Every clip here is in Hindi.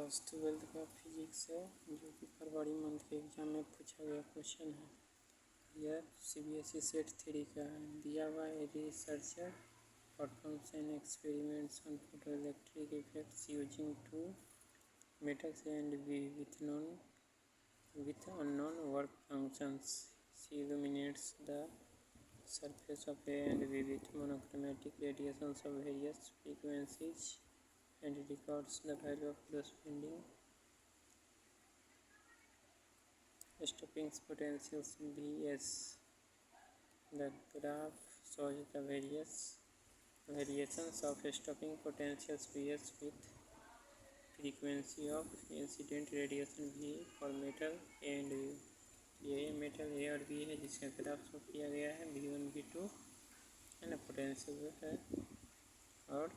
क्लास 12 का फिजिक्स है, जो कि फरवरी मंथ के एग्ज़ाम में पूछा गया क्वेश्चन है। यह CBSE सेट 3 का है। दिया हुआ है researcher performs an experiments on photoelectric effects using 2 metals and with unknown work functions. She illuminates the surface of A and B with monochromatic radiations of various frequencies and records the value of corresponding stopping potentials Vs. The graph shows the variations of stopping potentials Vs with frequency of incident radiation V for metal A and B. ये मेटल ए और बी है, जिसका ग्राफ शो किया गया है V1 V2 है ना, पोटेंशियल है, और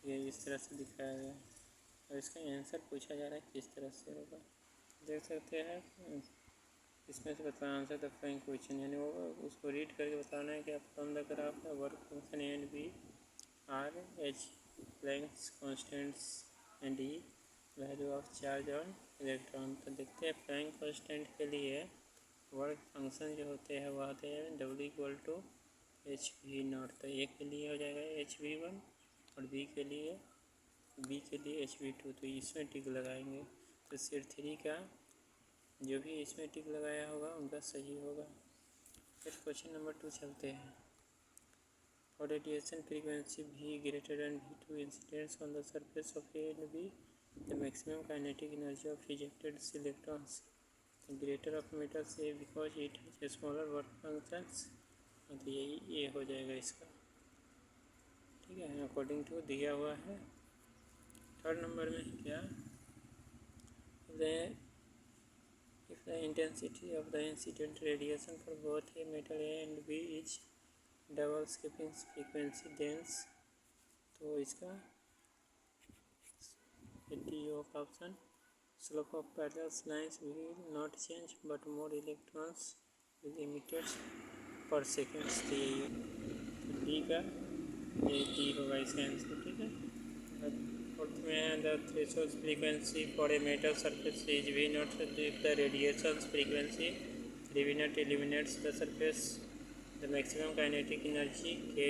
ये इस तरह से दिखाया गया है। और इसका आंसर पूछा जा रहा है किस तरह से होगा। देख सकते हैं इसमें से बताना आंसर द फॉलोइंग क्वेश्चन, यानी वो उसको रीड करके बताना है कि आप from the graph work function A and B are h Planck's constants and e value of charge on electron. तो देखते हैं प्लैंक कांस्टेंट के लिए वर्क फंक्शन जो होते हैं वह आते हैं W=hv0। तो ए के लिए हो जाएगा hv1 और बी के लिए hv2। तो इसमें टिक लगाएंगे तो सेट 3 का जो भी इसमें टिक लगाया होगा उनका सही होगा। फिर क्वेश्चन नंबर 2 चलते हैं। For radiation frequency V greater than V2 incidents on the surface of A and B, the maximum kinetic energy of ejected electrons greater of metals A because it has smaller work functions। तो यही ये हो जाएगा इसका, ठीक है, अकॉर्डिंग टू दिया हुआ है। थर्ड नंबर में क्या, if the intensity of the incident radiation for both a metal A and B is double skipping frequency dense, तो इसका डी का option slope of parallel lines will not change but more electrons will emitted per second। तो यही डी का ये डी होगा इसका आंसर, ठीक है। फोर्थ में है the threshold frequency for a metal surface is V0 if the radiation frequency V0 eliminates the surface, the maximum kinetic energy Ke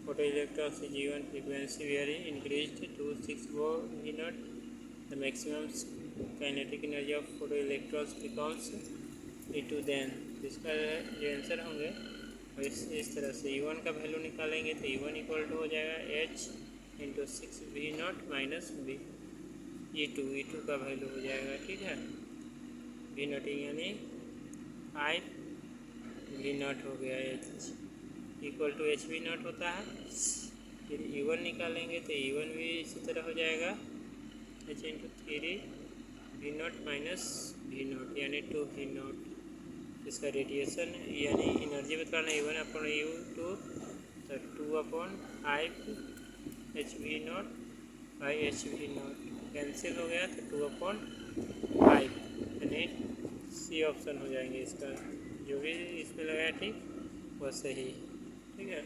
photoelectrons is given frequency vary increased to 6 V0, the maximum kinetic energy of photoelectrons becomes E2 then। इसका जो आंसर होंगे और इस तरह से E1 का वैल्यू निकालेंगे तो E1 इक्वल टू हो जाएगा H into 6 V0 minus B E2 का वैल्यू हो जाएगा, ठीक है। V0 यानी 5 V0 हो गया, H इक्वल टू HV0 होता है। फिर E1 निकालेंगे तो E1 भी इसी तरह हो जाएगा H into 3 V0 minus V0 यानी 2 V0। इसका रेडिएशन यानी एनर्जी बताना E1 अपॉन U2 तो 2/5 HV0 बाई HV0 कैंसिल हो गया तो 2/5 यानी सी ऑप्शन हो जाएंगे। इसका जो भी इसमें लगाया ठीक वह सही, ठीक है।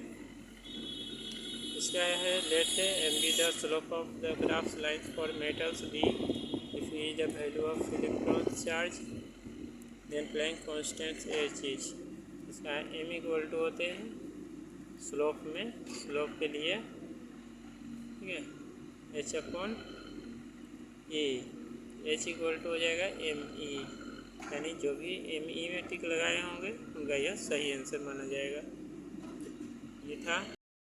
इसका है let m be the slope of the graph lines for metals be if e the value of electron charge then Planck constant h is. इसका एम इक्वल टू होते हैं स्लोप में, स्लोप के लिए, ठीक है, h upon a, h equal to हो जाएगा एम ई, यानी जो भी एम ई में टिक लगाए होंगे उनका यह सही आंसर माना जाएगा। ये था